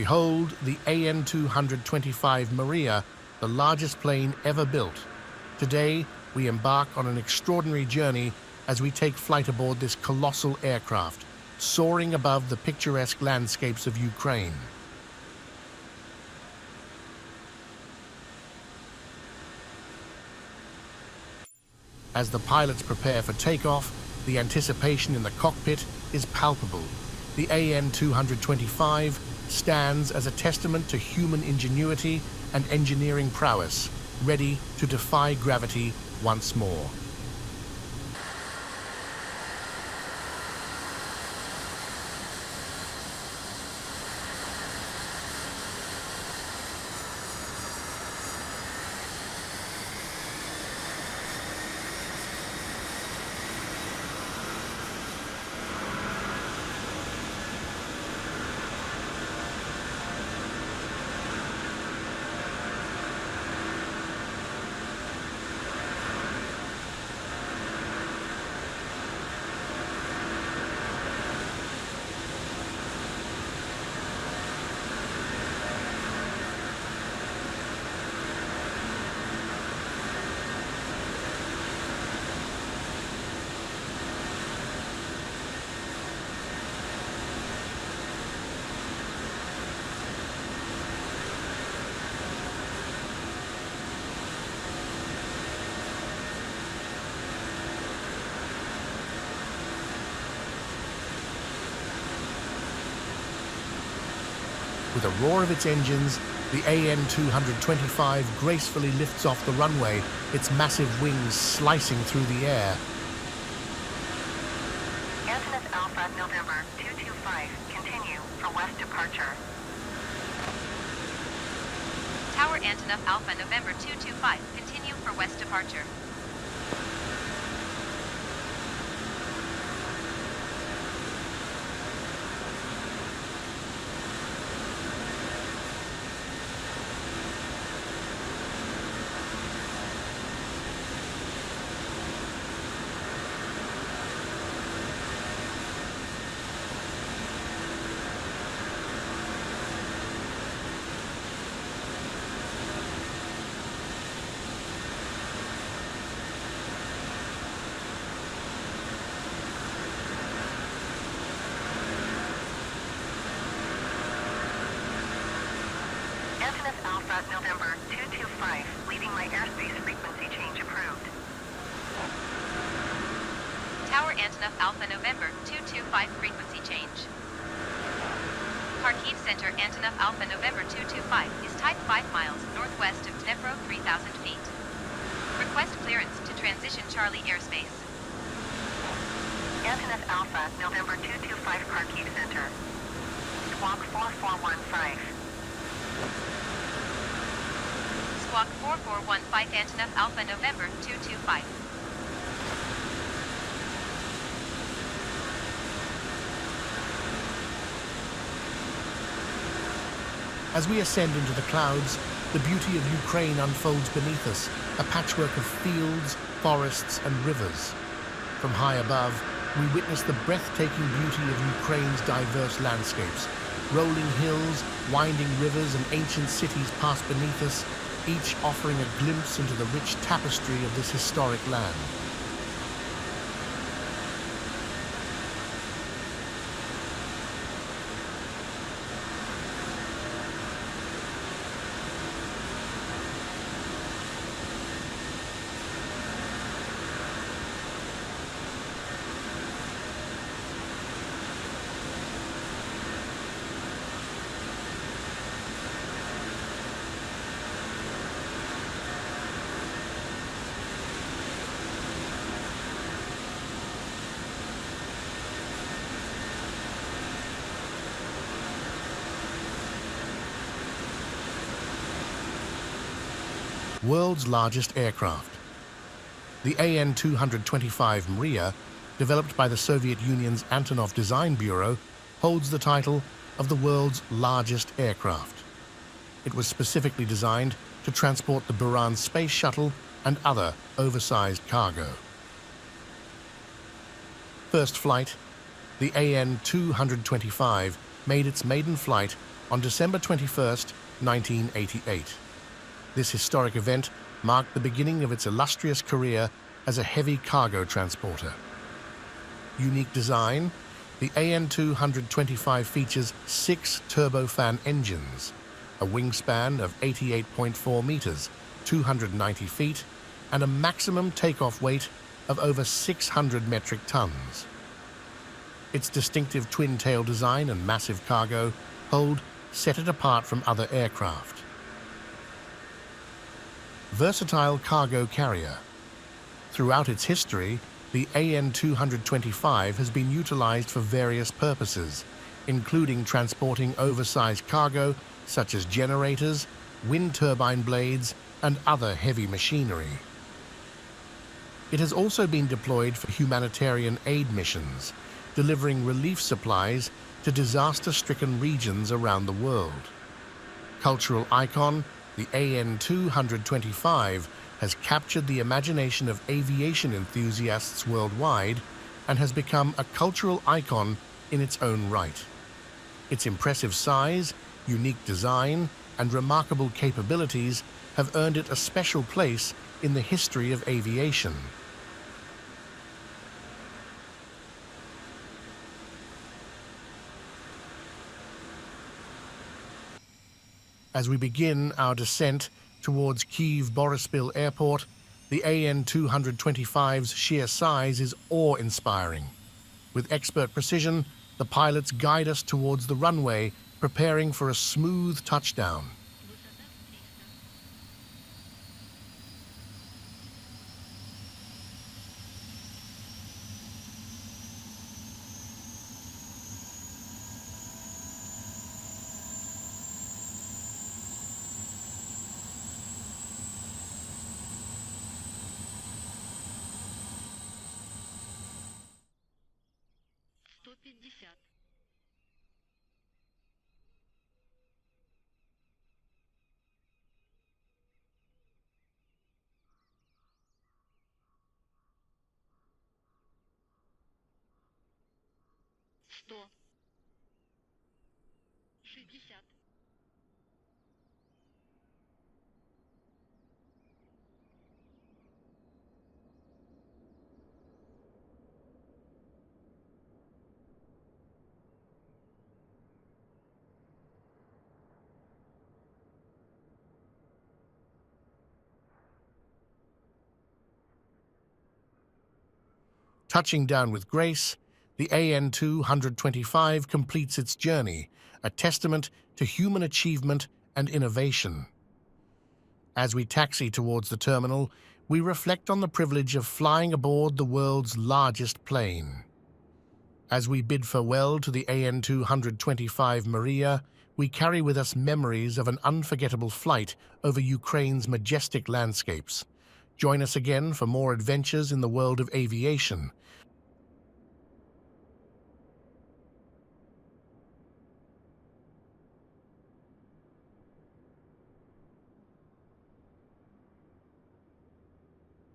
Behold the AN-225 Mriya, the largest plane ever built. Today, we embark on an extraordinary journey as we take flight aboard this colossal aircraft, soaring above the picturesque landscapes of Ukraine. As the pilots prepare for takeoff, the anticipation in the cockpit is palpable. The AN-225 stands as a testament to human ingenuity and engineering prowess, ready to defy gravity once more. With a roar of its engines, the AN-225 gracefully lifts off the runway, its massive wings slicing through the air. Antonov Alpha November 225, continue for west departure. Tower Antonov Alpha November 225, continue for west departure. Antonov Alpha November 225, leaving my airspace frequency change approved. Tower Antonov Alpha November 225, frequency change. Kharkiv Center Antonov Alpha November 225 is type 5 miles northwest of Dnepro 3,000 feet. Request clearance to transition Charlie airspace. Antonov Alpha November 225 Kharkiv Center. Squawk 4415. Squawk 4415 Antonov Alpha November 225. As we ascend into the clouds, the beauty of Ukraine unfolds beneath us, a patchwork of fields, forests, and rivers. From high above, we witness the breathtaking beauty of Ukraine's diverse landscapes. Rolling hills, winding rivers, and ancient cities pass beneath us, each offering a glimpse into the rich tapestry of this historic land. World's largest aircraft. The AN-225 Mriya, developed by the Soviet Union's Antonov Design Bureau, holds the title of the world's largest aircraft. It was specifically designed to transport the Buran space shuttle and other oversized cargo. First flight, the AN-225 made its maiden flight on December 21st, 1988. This historic event marked the beginning of its illustrious career as a heavy cargo transporter. Unique design, the AN-225 features 6 turbofan engines, a wingspan of 88.4 meters, 290 feet, and a maximum takeoff weight of over 600 metric tons. Its distinctive twin-tail design and massive cargo hold set it apart from other aircraft. Versatile cargo carrier. Throughout its history, the AN-225 has been utilized for various purposes, including transporting oversized cargo such as generators, wind turbine blades, and other heavy machinery. It has also been deployed for humanitarian aid missions, delivering relief supplies to disaster-stricken regions around the world. Cultural icon, the AN-225 has captured the imagination of aviation enthusiasts worldwide and has become a cultural icon in its own right. Its impressive size, unique design, and remarkable capabilities have earned it a special place in the history of aviation. As we begin our descent towards Kyiv-Boryspil Airport, the AN-225's sheer size is awe-inspiring. With expert precision, the pilots guide us towards the runway, preparing for a smooth touchdown. Touching down with grace, the AN-225 completes its journey, a testament to human achievement and innovation. As we taxi towards the terminal, we reflect on the privilege of flying aboard the world's largest plane. As we bid farewell to the AN-225 Mriya, we carry with us memories of an unforgettable flight over Ukraine's majestic landscapes. Join us again for more adventures in the world of aviation,